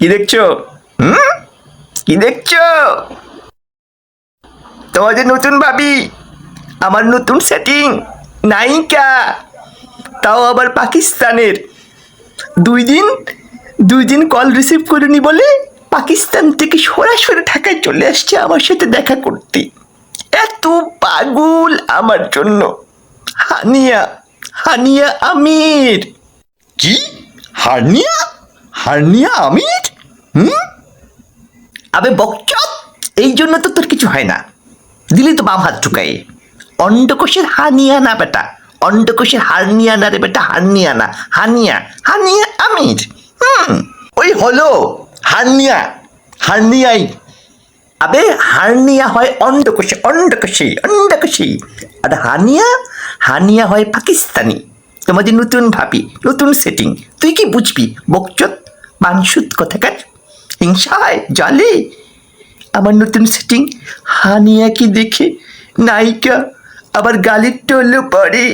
কি দেখছো? হুম, কি দেখছো? তোমাদের নতুন ভাবি, আমার নতুন সেটিং, নায়িকা, তাও আবার পাকিস্তানের। দুই দিন 2 দিন কল রিসিভ করিনি বলে পাকিস্তান থেকে সরাসরি ঢাকায় চলে আসছে আমার সাথে দেখা করতে। এত পাগল আমার জন্য। হানিয়া, হানিয়া আমির। কি? হার্নিয়া? হার্নিয়া আমির? হুম? আবে বকচত, এই জন্য তো তোর কিছু হয় না। দিলি তো বাম হাত ঢুকাই। অন্ডকোষের হানিয়া না বেটা, অন্ডকোষের হার্নিয়া না রে বেটা, হার্নিয়া না, হানিয়া, হানিয়া আমির। ওই হলো হার্নিয়া, হার্নিয়াই। আবে হার্নিয়া হয় অন্ডকোষে, অন্ডকোষে, অন্ডকোষে। আর হানিয়া, হানিয়া হয় পাকিস্তানি। তোমাদের নতুন ভাবি, নতুন সেটিং, তুই কি বুঝবি বকচত? মানসুদ কোথাকার। হিংসা হয় জলে। আমার নতুন সেটিং, হানিয়া কি দেখে নায়িকা আবার গালির টলও পড়ে।